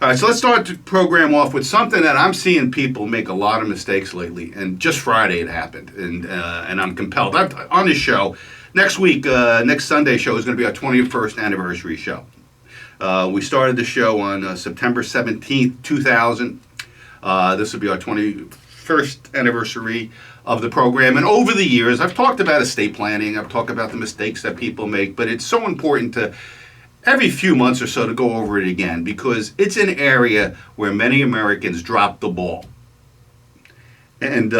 All right, so let's start the program off with something that I'm seeing people make a lot of mistakes lately, and just Friday it happened, and I'm compelled. On this show, next week, next Sunday show is going to be our 21st anniversary show. We started the show on September 17th, 2000. This will be our 21st anniversary of the program, and over the years, I've talked about estate planning, I've talked about the mistakes that people make, but it's so important to every few months or so to go over it again, because it's an area where many Americans drop the ball. And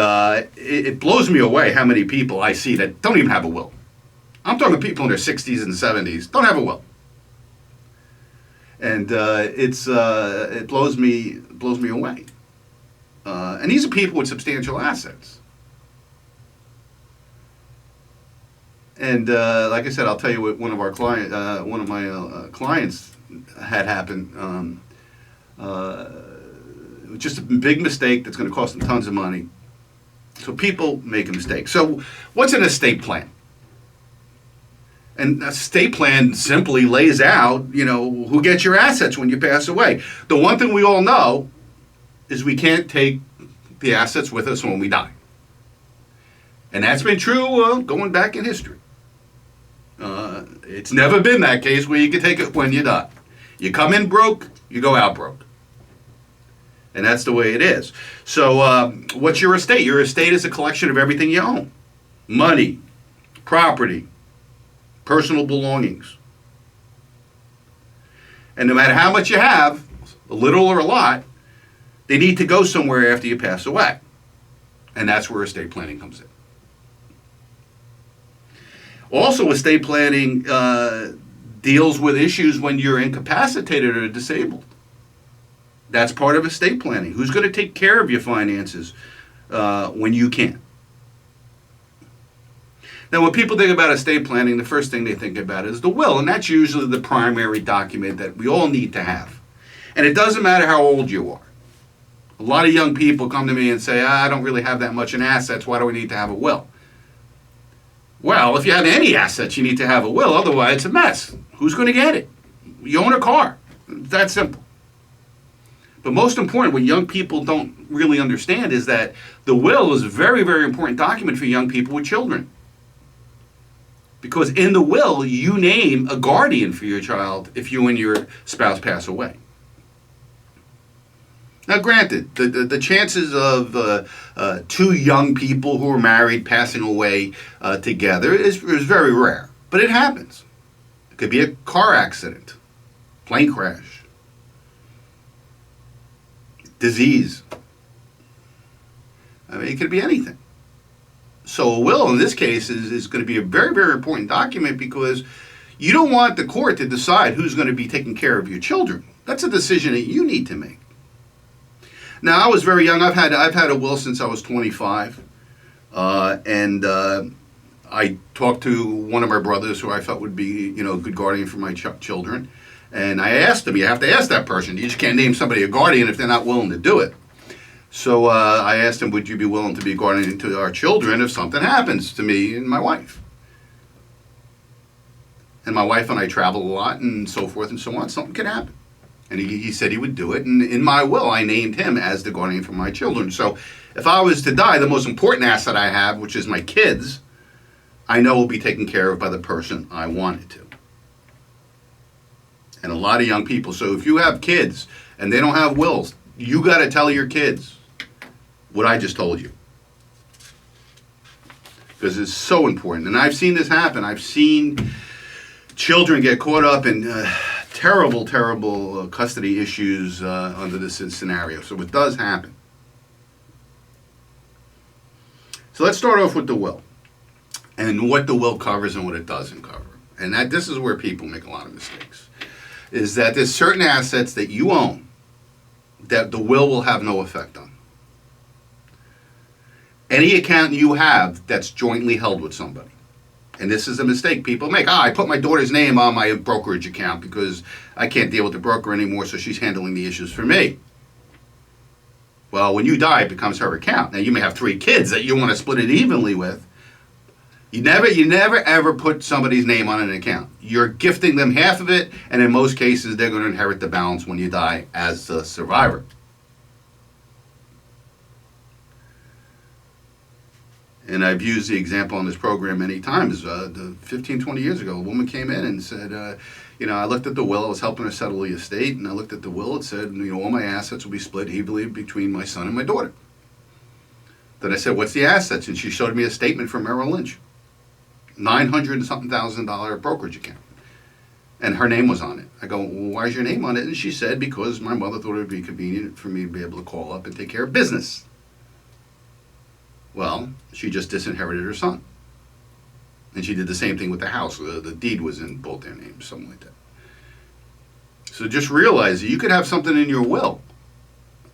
it blows me away how many people I see that don't even have a will. I'm talking people in their 60s and 70s, don't have a will. And it blows me away. And these are people with substantial assets. And like I said, I'll tell you what one of my clients had happen. Just a big mistake that's going to cost them tons of money. So people make a mistake. So what's an estate plan? And an estate plan simply lays out, who gets your assets when you pass away. The one thing we all know is we can't take the assets with us when we die. And that's been true going back in history. It's never been that case where you can take it when you die. You come in broke, you go out broke. And that's the way it is. So what's your estate? Your estate is a collection of everything you own. Money, property, personal belongings. And no matter how much you have, a little or a lot, they need to go somewhere after you pass away. And that's where estate planning comes in. Also, estate planning deals with issues when you're incapacitated or disabled. That's part of estate planning. Who's going to take care of your finances when you can't? Now, when people think about estate planning, the first thing they think about is the will, and that's usually the primary document that we all need to have. And it doesn't matter how old you are. A lot of young people come to me and say, I don't really have that much in assets, why do we need to have a will? Well, if you have any assets, you need to have a will. Otherwise, it's a mess. Who's going to get it? You own a car. It's that simple. But most important, what young people don't really understand is that the will is a very, very important document for young people with children. Because in the will, you name a guardian for your child if you and your spouse pass away. Now, granted, the chances of two young people who are married passing away together is very rare. But it happens. It could be a car accident, plane crash, disease. I mean, it could be anything. So a will, in this case, is going to be a very, very important document because you don't want the court to decide who's going to be taking care of your children. That's a decision that you need to make. Now, I was very young. I've had a will since I was 25, and I talked to one of my brothers who I felt would be, a good guardian for my children, and I asked him. You have to ask that person. You just can't name somebody a guardian if they're not willing to do it. So I asked him, would you be willing to be a guardian to our children if something happens to me and my wife? And my wife and I travel a lot and so forth and so on. Something could happen. And he said he would do it. And in my will, I named him as the guardian for my children. So if I was to die, the most important asset I have, which is my kids, I know will be taken care of by the person I want it to. And a lot of young people. So if you have kids and they don't have wills, you got to tell your kids what I just told you. Because it's so important. And I've seen this happen. I've seen children get caught up in terrible, terrible custody issues under this scenario. So it does happen. So let's start off with the will. And what the will covers and what it doesn't cover. And this is where people make a lot of mistakes. Is that there's certain assets that you own that the will have no effect on. Any account you have that's jointly held with somebody. And this is a mistake people make. I put my daughter's name on my brokerage account because I can't deal with the broker anymore, so she's handling the issues for me. Well, when you die, it becomes her account. Now, you may have 3 kids that you want to split it evenly with. You never ever put somebody's name on an account. You're gifting them half of it, and in most cases, they're going to inherit the balance when you die as the survivor. And I've used the example on this program many times. 15, 20 years ago, a woman came in and said, I looked at the will. I was helping her settle the estate, and I looked at the will. It said, all my assets will be split evenly between my son and my daughter. Then I said, what's the assets? And she showed me a statement from Merrill Lynch. $900 and something thousand brokerage account. And her name was on it. I go, well, why is your name on it? And she said, because my mother thought it would be convenient for me to be able to call up and take care of business. Well, she just disinherited her son. And she did the same thing with the house. The deed was in both their names, something like that. So just realize that you could have something in your will.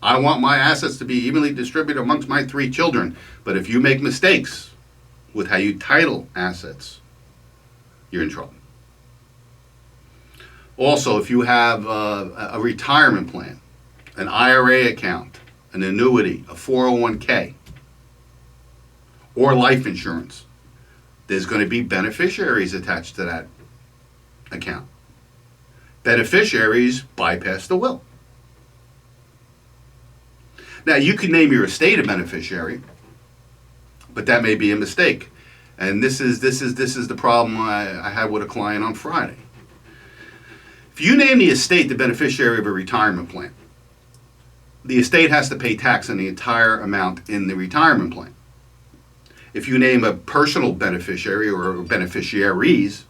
I want my assets to be evenly distributed amongst my 3 children. But if you make mistakes with how you title assets, you're in trouble. Also, if you have a retirement plan, an IRA account, an annuity, a 401k, or life insurance, there's going to be beneficiaries attached to that account. Beneficiaries bypass the will. Now, you can name your estate a beneficiary, but that may be a mistake. And this is the problem I had with a client on Friday. If you name the estate the beneficiary of a retirement plan, the estate has to pay tax on the entire amount in the retirement plan. If you name a personal beneficiary or beneficiaries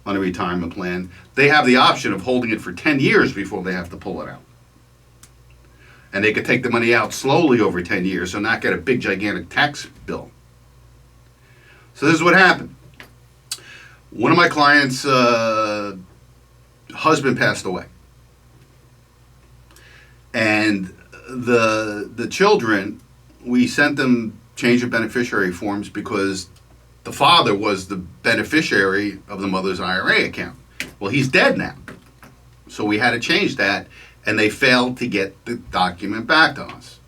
on a retirement plan, they have the option of holding it for 10 years before they have to pull it out. And they could take the money out slowly over 10 years, so not get a big, gigantic tax bill. So this is what happened. One of my clients' husband passed away. And the children, we sent them change of beneficiary forms because the father was the beneficiary of the mother's IRA account. Well, he's dead now. So we had to change that, and they failed to get the document back to us.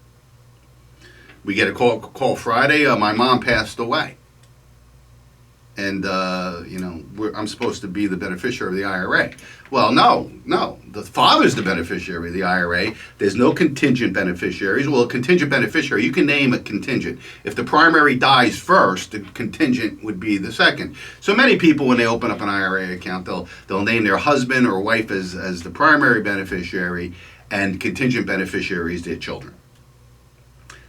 We get a call Friday, my mom passed away. And, I'm supposed to be the beneficiary of the IRA. Well, no. The father's the beneficiary of the IRA. There's no contingent beneficiaries. Well, a contingent beneficiary, you can name a contingent. If the primary dies first, the contingent would be the second. So many people, when they open up an IRA account, they'll name their husband or wife as the primary beneficiary, and contingent beneficiaries their children.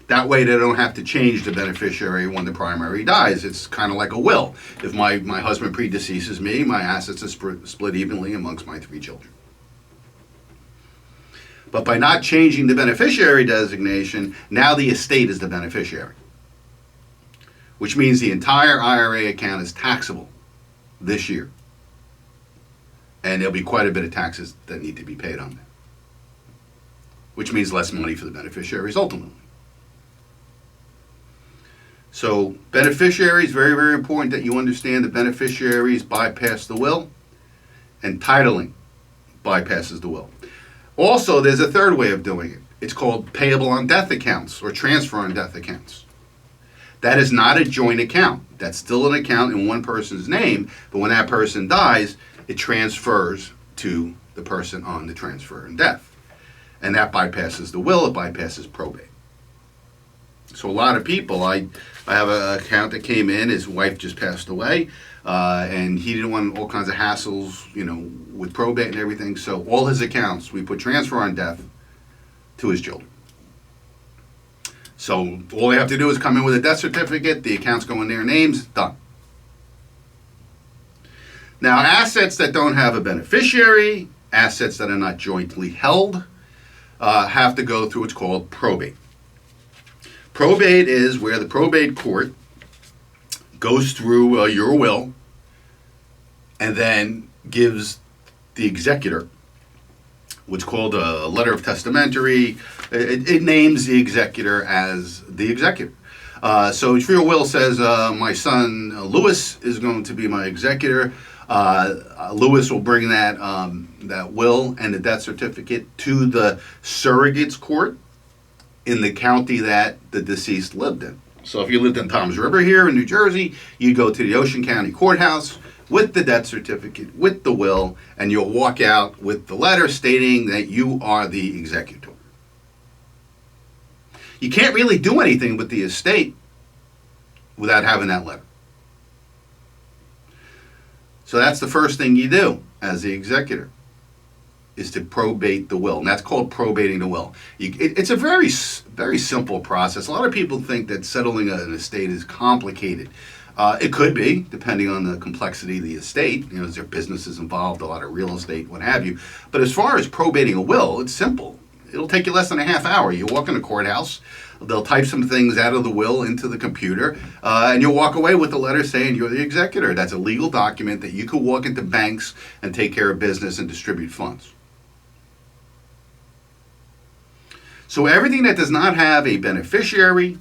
That way they don't have to change the beneficiary when the primary dies. It's kind of like a will. If my husband predeceases me, my assets are split evenly amongst my 3 children. But by not changing the beneficiary designation, now the estate is the beneficiary. Which means the entire IRA account is taxable this year. And there'll be quite a bit of taxes that need to be paid on that. Which means less money for the beneficiaries ultimately. So beneficiaries, very, very important that you understand the beneficiaries bypass the will, and titling bypasses the will. Also, there's a third way of doing it. It's called payable on death accounts or transfer on death accounts. That is not a joint account. That's still an account in one person's name, but when that person dies, it transfers to the person on the transfer and death. And that bypasses the will, it bypasses probate. So a lot of people, I have an account that came in, his wife just passed away, and he didn't want all kinds of hassles, with probate and everything. So all his accounts, we put transfer on death to his children. So all they have to do is come in with a death certificate, the accounts go in their names, done. Now, assets that don't have a beneficiary, assets that are not jointly held, have to go through what's called probate. Probate is where the probate court goes through your will and then gives the executor what's called a letter of testamentary. It names the executor as the executor. So if your will says, my son Louis is going to be my executor, Louis will bring that will and the death certificate to the surrogate's court in the county that the deceased lived in. So if you lived in Toms River here in New Jersey, you go to the Ocean County Courthouse with the death certificate, with the will, and you'll walk out with the letter stating that you are the executor. You can't really do anything with the estate without having that letter. So that's the first thing you do as the executor, is to probate the will, and that's called probating the will. It's a very simple process. A lot of people think that settling an estate is complicated. It could be, depending on the complexity of the estate. You know, is there businesses involved, a lot of real estate, what have you. But as far as probating a will, it's simple. It'll take you less than a half hour. You walk in the courthouse, they'll type some things out of the will into the computer, and you'll walk away with a letter saying you're the executor. That's a legal document that you could walk into banks and take care of business and distribute funds. So everything that does not have a beneficiary,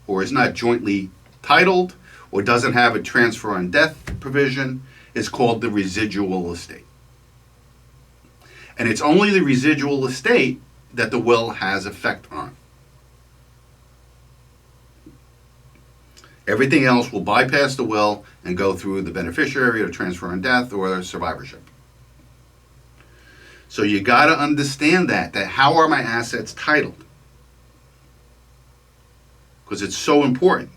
or is not jointly titled, or doesn't have a transfer on death provision, is called the residual estate. And it's only the residual estate that the will has effect on. Everything else will bypass the will and go through the beneficiary or transfer on death or survivorship. So you got to understand that how are my assets titled? Because it's so important.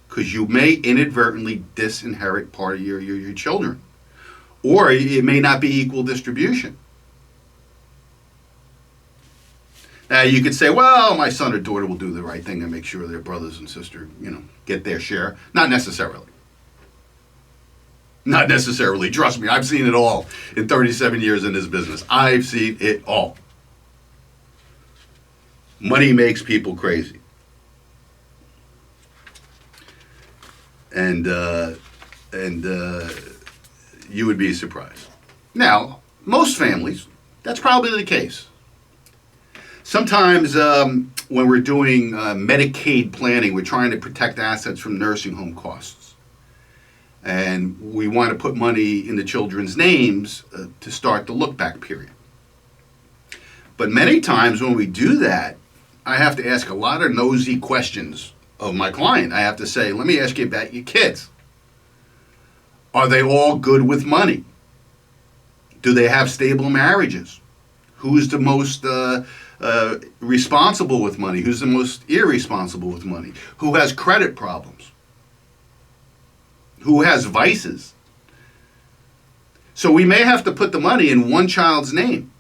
Because you may inadvertently disinherit part of your children. Or it may not be equal distribution. Now you could say, well, my son or daughter will do the right thing and make sure their brothers and sisters, get their share. Not necessarily. Not necessarily. Trust me, I've seen it all in 37 years in this business. I've seen it all. Money makes people crazy. And you would be surprised. Now, most families, that's probably the case. Sometimes when we're doing Medicaid planning, we're trying to protect assets from nursing home costs. And we want to put money in the children's names to start the look-back period. But many times when we do that, I have to ask a lot of nosy questions of my client. I have to say, let me ask you about your kids. Are they all good with money? Do they have stable marriages? Who's the most responsible with money? Who's the most irresponsible with money? Who has credit problems? Who has vices? So we may have to put the money in one child's name,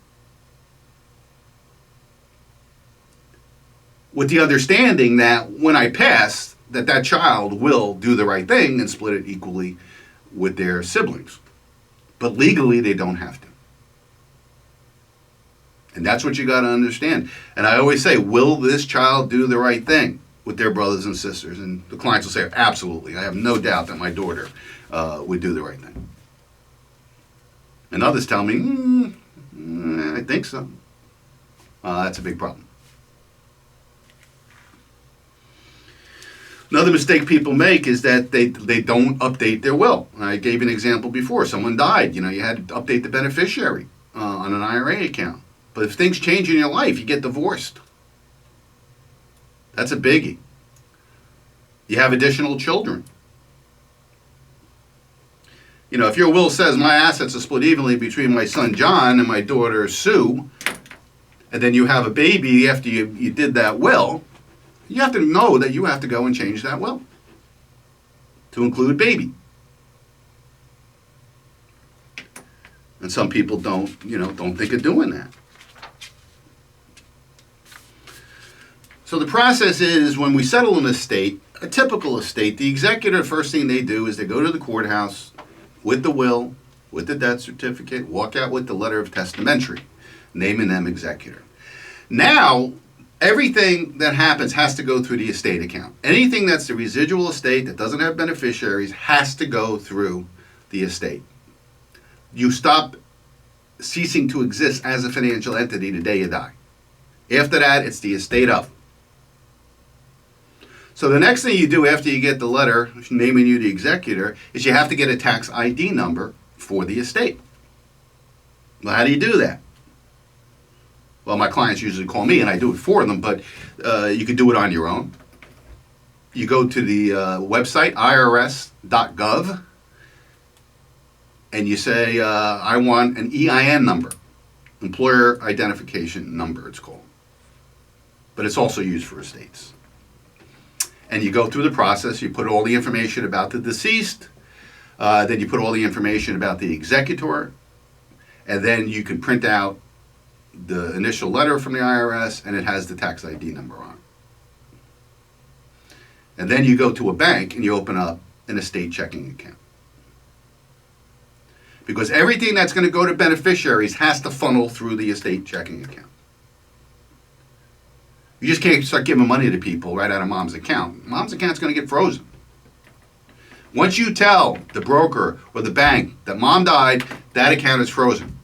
with the understanding that when I pass, that child will do the right thing and split it equally with their siblings. But legally, they don't have to. And that's what you got to understand. And I always say, will this child do the right thing with their brothers and sisters? And the clients will say, absolutely. I have no doubt that my daughter would do the right thing. And others tell me, I think so. That's a big problem. Another mistake people make is that they don't update their will. I gave an example before. Someone died. You had to update the beneficiary on an IRA account. But if things change in your life, you get divorced. That's a biggie. You have additional children. If your will says my assets are split evenly between my son John and my daughter Sue, and then you have a baby after you did that will, you have to know that you have to go and change that will to include baby. And some people don't think of doing that. So the process is, when we settle an estate, a typical estate, the executor, the first thing they do is they go to the courthouse with the will, with the death certificate, walk out with the letter of testamentary, naming them executor. Now, everything that happens has to go through the estate account. Anything that's the residual estate that doesn't have beneficiaries has to go through the estate. You stop ceasing to exist as a financial entity the day you die. After that, it's the estate of. So the next thing you do after you get the letter naming you the executor is you have to get a tax ID number for the estate. Well, how do you do that? Well, my clients usually call me and I do it for them, but you could do it on your own. you go to the website, irs.gov, and you say, I want an EIN number, Employer Identification Number, it's called. But it's also used for estates. And you go through the process, you put all the information about the deceased, then you put all the information about the executor, and then you can print out the initial letter from the IRS, and it has the tax ID number on it. And then you go to a bank and you open up an estate checking account. Because everything that's going to go to beneficiaries has to funnel through the estate checking account. You just can't start giving money to people right out of mom's account. Mom's account's going to get frozen. Once you tell the broker or the bank that mom died, that account is frozen.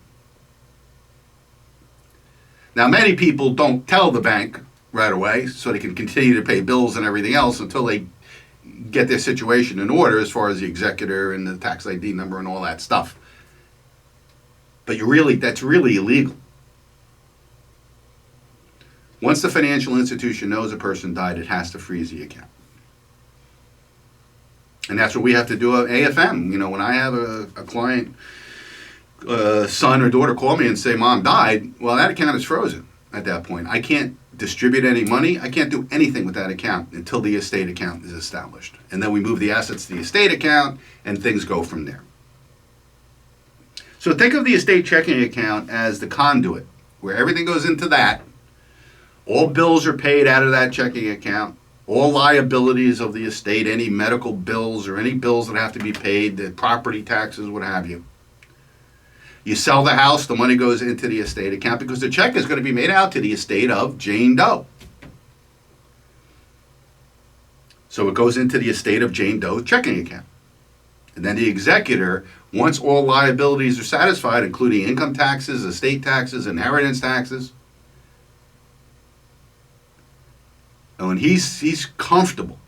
Now, many people don't tell the bank right away so they can continue to pay bills and everything else until they get their situation in order as far as the executor and the tax ID number and all that stuff. But that's really illegal. Once the financial institution knows a person died, it has to freeze the account. And that's what we have to do at AFM. You know, when I have a client, son or daughter call me and say, Mom died, well, that account is frozen at that point. I can't distribute any money. I can't do anything with that account until the estate account is established. And then we move the assets to the estate account and things go from there. So think of the estate checking account as the conduit, where everything goes into that. All bills are paid out of that checking account. All liabilities of the estate, any medical bills or any bills that have to be paid, the property taxes, what have you. You sell the house, the money goes into the estate account because the check is going to be made out to the estate of Jane Doe. So it goes into the estate of Jane Doe's checking account. And then the executor, once all liabilities are satisfied, including income taxes, estate taxes, inheritance taxes, and when he's comfortable,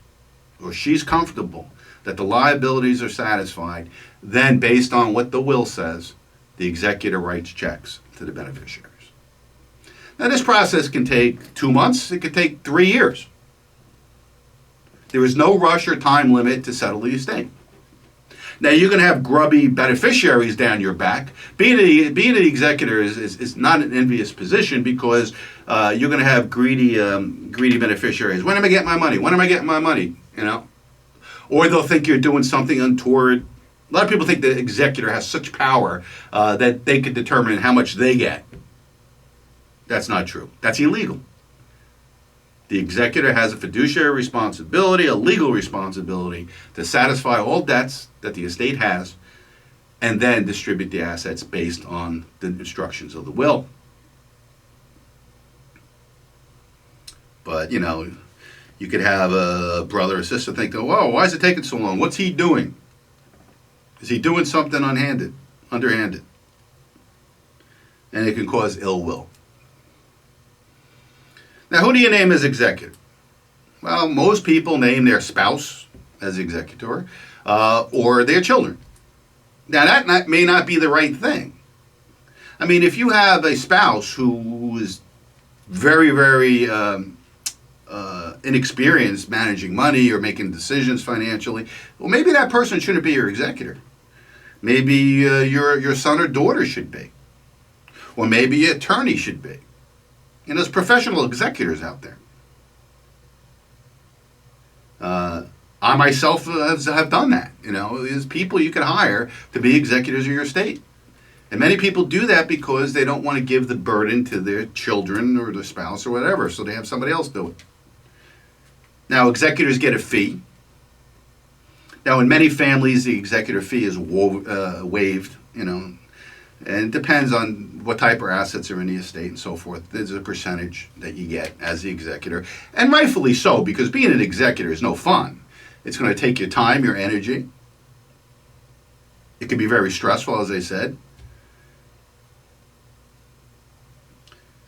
or she's comfortable, that the liabilities are satisfied, then based on what the will says, the executor writes checks to the beneficiaries. Now this process can take 2 months, it could take 3 years. There is no rush or time limit to settle the estate. Now you're going to have grubby beneficiaries down your back. Being an executor is not an envious position because you're going to have greedy beneficiaries. When am I getting my money? When am I getting my money? You know, or they'll think you're doing something untoward. A lot of people think the executor has such power that they could determine how much they get. That's not true. That's illegal. The executor has a fiduciary responsibility, a legal responsibility to satisfy all debts that the estate has and then distribute the assets based on the instructions of the will. But, you know, you could have a brother or sister think, whoa, why is it taking so long? What's he doing? Is he doing something underhanded? And it can cause ill will. Now, who do you name as executor? Well, most people name their spouse as executor or their children. Now, that may not be the right thing. I mean, if you have a spouse who is very, very inexperienced managing money or making decisions financially, well, maybe that person shouldn't be your executor. Maybe your son or daughter should be. Or maybe your attorney should be. And there's professional executors out there. I myself have done that. You know, there's people you can hire to be executors of your estate. And many people do that because they don't want to give the burden to their children or their spouse or whatever, so they have somebody else do it. Now, executors get a fee. Now, in many families, the executor fee is waived, you know, and it depends on what type of assets are in the estate and so forth. There's a percentage that you get as the executor, and rightfully so, because being an executor is no fun. It's going to take your time, your energy. It can be very stressful, as I said.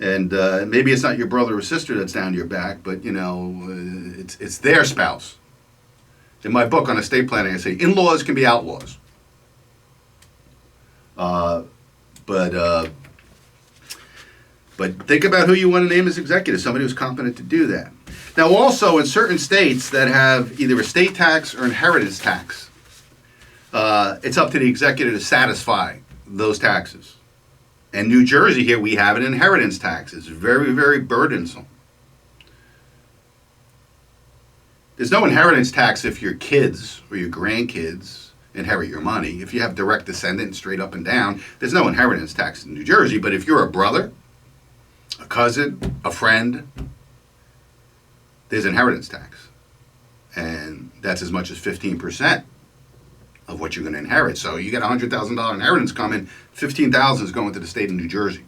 And maybe it's not your brother or sister that's down your back, but, you know, it's their spouse. In my book on estate planning, I say in-laws can be outlaws. But think about who you want to name as executive, somebody who's competent to do that. Now, also in certain states that have either estate tax or inheritance tax, it's up to the executor to satisfy those taxes. In New Jersey, here we have an inheritance tax. It's very, very burdensome. There's no inheritance tax if your kids or your grandkids inherit your money. If you have direct descendants straight up and down, there's no inheritance tax in New Jersey. But if you're a brother, a cousin, a friend, there's inheritance tax. And that's as much as 15% of what you're going to inherit. So you get a $100,000 inheritance coming, $15,000 is going to the state of New Jersey.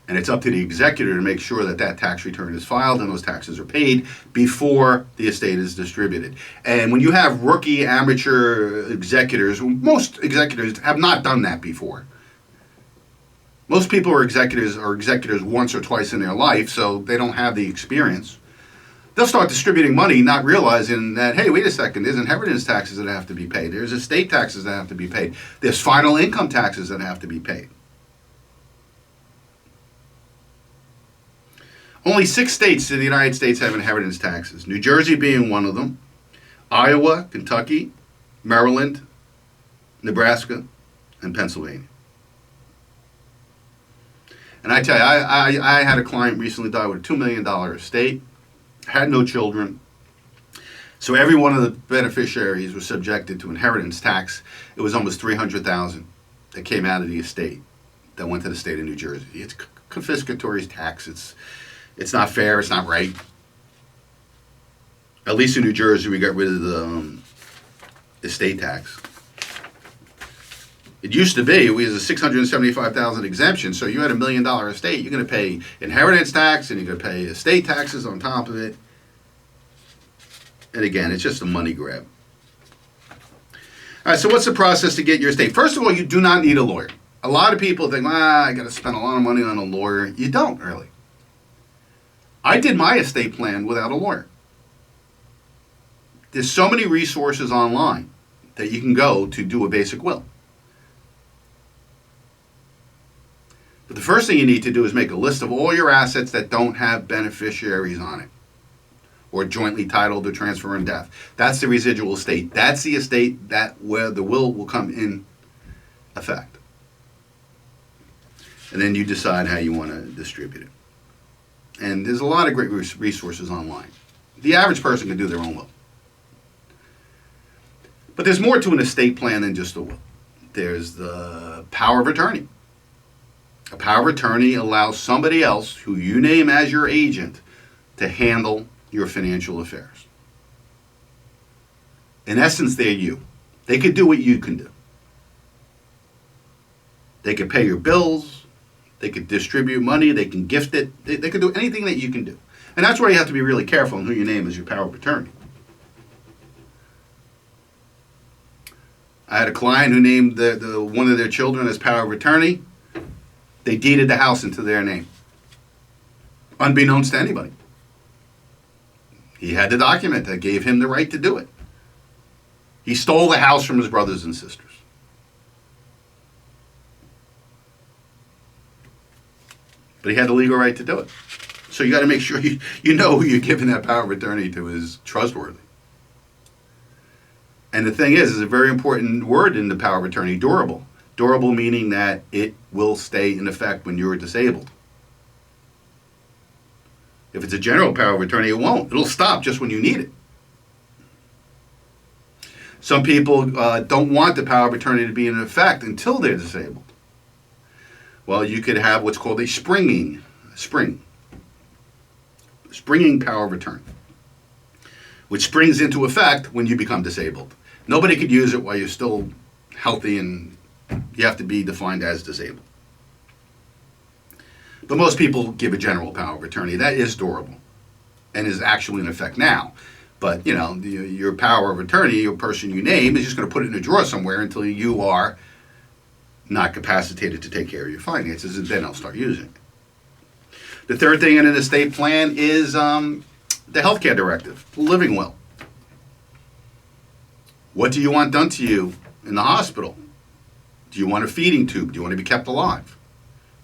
And it's up to the executor to make sure that that tax return is filed and those taxes are paid before the estate is distributed. And when you have rookie, amateur executors, most executors have not done that before. Most people are executors once or twice in their life, so they don't have the experience. They'll start distributing money, not realizing that, hey, wait a second, there's inheritance taxes that have to be paid. There's estate taxes that have to be paid. There's final income taxes that have to be paid. Only 6 states in the United States have inheritance taxes, New Jersey being one of them, Iowa, Kentucky, Maryland, Nebraska, and Pennsylvania. And I tell you, I had a client recently die with a $2 million estate, had no children, so every one of the beneficiaries was subjected to inheritance tax. It was almost $300,000 that came out of the estate that went to the state of New Jersey. It's confiscatory tax. It's not fair. It's not right. At least in New Jersey, we got rid of the estate tax. It used to be, it was a $675,000 exemption, so you had $1 million estate, you're going to pay inheritance tax, and you're going to pay estate taxes on top of it. And again, it's just a money grab. All right, so what's the process to get your estate? First of all, you do not need a lawyer. A lot of people think, I got to spend a lot of money on a lawyer. You don't, really. I did my estate plan without a lawyer. There's so many resources online that you can go to do a basic will. But the first thing you need to do is make a list of all your assets that don't have beneficiaries on it, or jointly titled or transfer in death. That's the residual estate. That's the estate where the will come in effect. And then you decide how you want to distribute it. And there's a lot of great resources online. The average person can do their own will. But there's more to an estate plan than just a will. There's the power of attorney. A power of attorney allows somebody else who you name as your agent to handle your financial affairs. In essence, they're you. They could do what you can do. They could pay your bills. They could distribute money. They can gift it. They could do anything that you can do. And that's why you have to be really careful on who you name as your power of attorney. I had a client who named one of their children as power of attorney. They deeded the house into their name, unbeknownst to anybody. He had the document that gave him the right to do it. He stole the house from his brothers and sisters. But he had the legal right to do it. So you got to make sure you know who you're giving that power of attorney to is trustworthy. And the thing is a very important word in the power of attorney, durable. Durable meaning that it will stay in effect when you're disabled. If it's a general power of attorney, it won't. It'll stop just when you need it. Some people don't want the power of attorney to be in effect until they're disabled. Well, you could have what's called a springing power of attorney, which springs into effect when you become disabled. Nobody could use it while you're still healthy, and you have to be defined as disabled. But most people give a general power of attorney. That is durable and is actually in effect now. But, your power of attorney, your person you name, is just going to put it in a drawer somewhere until you are not capacitated to take care of your finances, and then I'll start using it. The third thing in an estate plan is the healthcare directive, the living will. What do you want done to you in the hospital? Do you want a feeding tube? Do you want to be kept alive?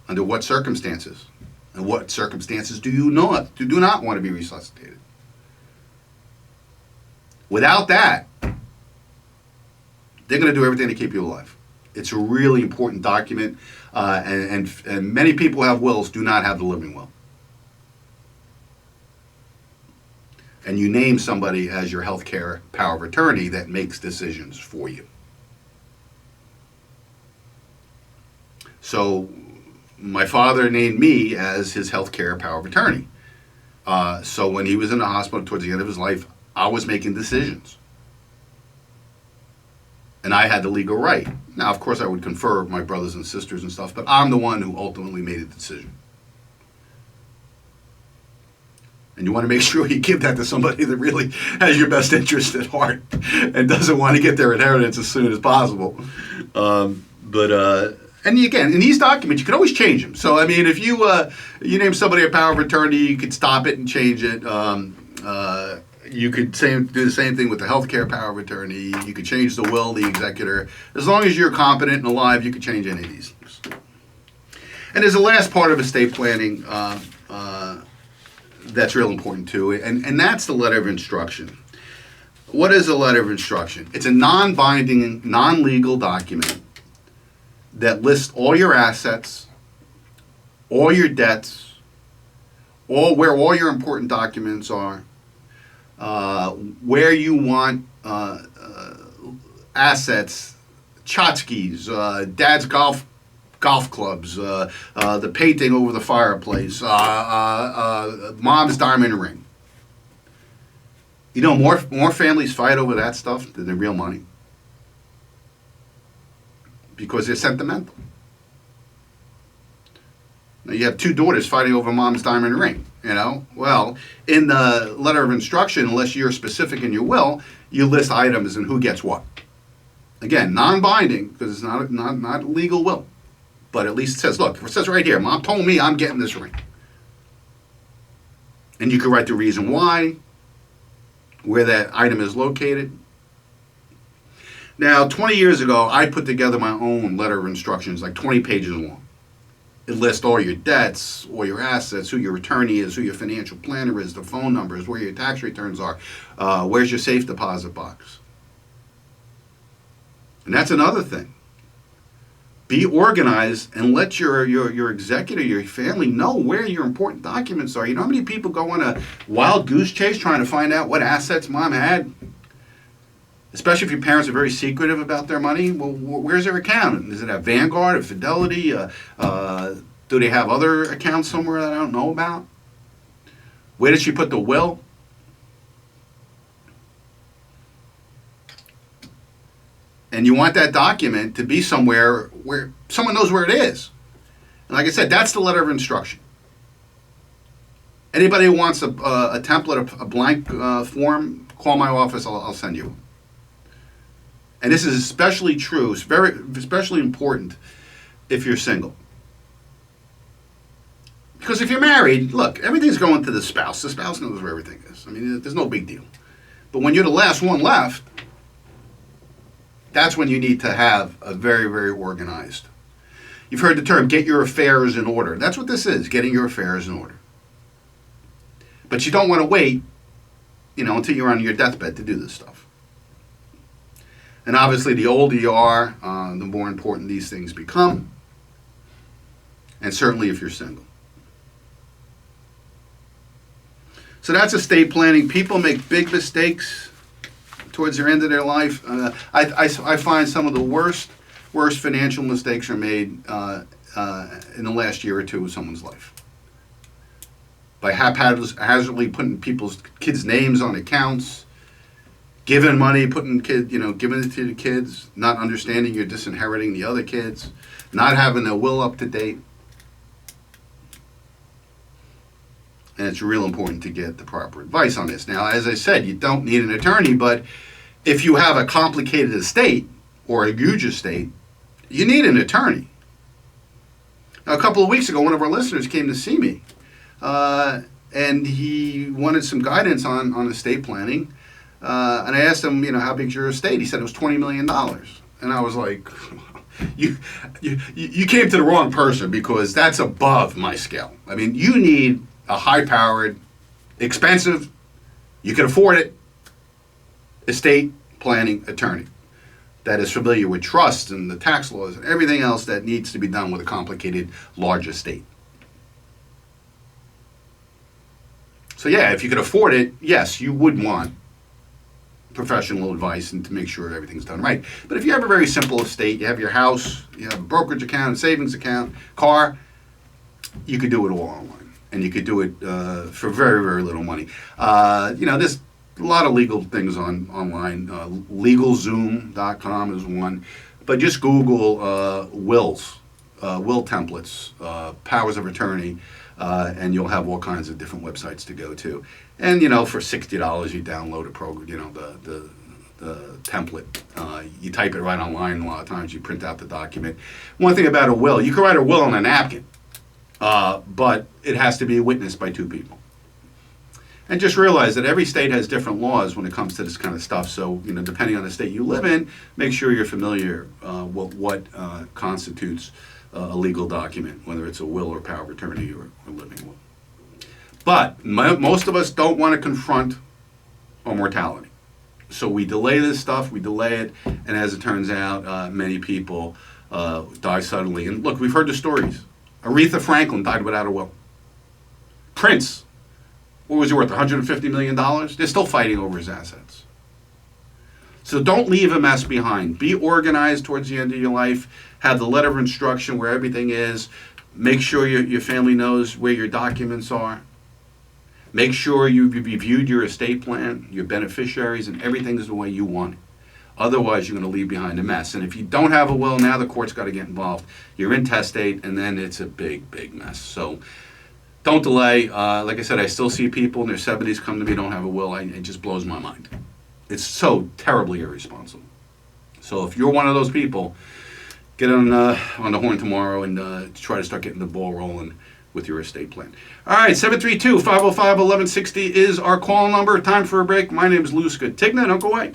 Under what circumstances? And what circumstances do you not want to be resuscitated? Without that, they're going to do everything to keep you alive. It's a really important document, and many people who have wills do not have the living will. And you name somebody as your healthcare power of attorney that makes decisions for you. So my father named me as his healthcare power of attorney. So when he was in the hospital towards the end of his life, I was making decisions. And I had the legal right. Now, of course, I would confer with my brothers and sisters and stuff, but I'm the one who ultimately made the decision. And you want to make sure you give that to somebody that really has your best interest at heart and doesn't want to get their inheritance as soon as possible. And again, in these documents, you can always change them. So, I mean, if you name somebody a power of attorney, you could stop it and change it. You could do the same thing with the healthcare power of attorney. You could change the will, the executor. As long as you're competent and alive, you could change any of these things. And there's a last part of estate planning that's real important too, and that's the letter of instruction. What is a letter of instruction? It's a non-binding, non-legal document that lists all your assets, all your debts, where all your important documents are, where you want assets, tchotchkes, dad's golf clubs, the painting over the fireplace, mom's diamond ring. You know, more families fight over that stuff than the real money because they're sentimental. Now you have two daughters fighting over mom's diamond ring. You know, well, in the letter of instruction, unless you're specific in your will, you list items and who gets what. Again, non-binding because it's not a legal will. But at least it says, look, it says right here, Mom told me I'm getting this ring. And you can write the reason why, where that item is located. Now, 20 years ago, I put together my own letter of instructions, like 20 pages long. It lists all your debts, all your assets, who your attorney is, who your financial planner is, the phone numbers, where your tax returns are, where's your safe deposit box. And that's another thing. Be organized and let your executor, your family know where your important documents are. You know how many people go on a wild goose chase trying to find out what assets mom had? Especially if your parents are very secretive about their money. Well, where's their account? Is it at Vanguard or Fidelity? Do they have other accounts somewhere that I don't know about? Where did she put the will? And you want that document to be somewhere where someone knows where it is. And like I said, that's the letter of instruction. Anybody who wants a template, a blank form, call my office. I'll send you. And this is especially true, it's especially important if you're single. Because if you're married, look, everything's going to the spouse. The spouse knows where everything is. I mean, there's no big deal. But when you're the last one left, that's when you need to have a very, very organized. You've heard the term, get your affairs in order. That's what this is, getting your affairs in order. But you don't want to wait, until you're on your deathbed to do this stuff. And obviously, the older you are, the more important these things become. And certainly if you're single. So that's estate planning. People make big mistakes towards the end of their life. I find some of the worst financial mistakes are made in the last year or two of someone's life. By haphazardly putting kids' names on accounts, giving money, giving it to the kids, not understanding you're disinheriting the other kids, not having their will up to date. And it's real important to get the proper advice on this. Now, as I said, you don't need an attorney, but if you have a complicated estate or a huge estate, you need an attorney. Now, a couple of weeks ago, one of our listeners came to see me, and he wanted some guidance on estate planning. And I asked him, how big's your estate? He said it was $20 million. And I was like, you came to the wrong person, because that's above my scale. I mean, you need a high-powered, expensive, you can afford it, estate planning attorney that is familiar with trusts and the tax laws and everything else that needs to be done with a complicated, large estate. So yeah, if you could afford it, yes, you would want professional advice and to make sure everything's done right. But if you have a very simple estate, you have your house, you have a brokerage account, a savings account, car, you could do it all online. And you could do it for very, very little money. There's a lot of legal things online. LegalZoom.com is one. But just Google wills, will templates, powers of attorney, and you'll have all kinds of different websites to go to. And, for $60 you download a program, the template. You type it right online. A lot of times you print out the document. One thing about a will, you can write a will on a napkin, but it has to be witnessed by two people. And just realize that every state has different laws when it comes to this kind of stuff. So, depending on the state you live in, make sure you're familiar with what constitutes a legal document, whether it's a will or power of attorney or a living will. But most of us don't want to confront our mortality. So we delay this stuff, we delay it, and as it turns out, many people die suddenly. And look, we've heard the stories. Aretha Franklin died without a will. Prince, what was he worth, $150 million? They're still fighting over his assets. So don't leave a mess behind. Be organized towards the end of your life. Have the letter of instruction where everything is. Make sure your family knows where your documents are. Make sure you've reviewed your estate plan, your beneficiaries, and everything is the way you want it. Otherwise, you're going to leave behind a mess. And if you don't have a will, now the court's got to get involved. You're intestate, and then it's a big, big mess. So don't delay. Like I said, I still see people in their 70s come to me, don't have a will. It just blows my mind. It's so terribly irresponsible. So if you're one of those people, get on the horn tomorrow and try to start getting the ball rolling with your estate plan. All right, 732-505-1160 is our call number. Time for a break. My name is Lou Scatigna. Don't go away.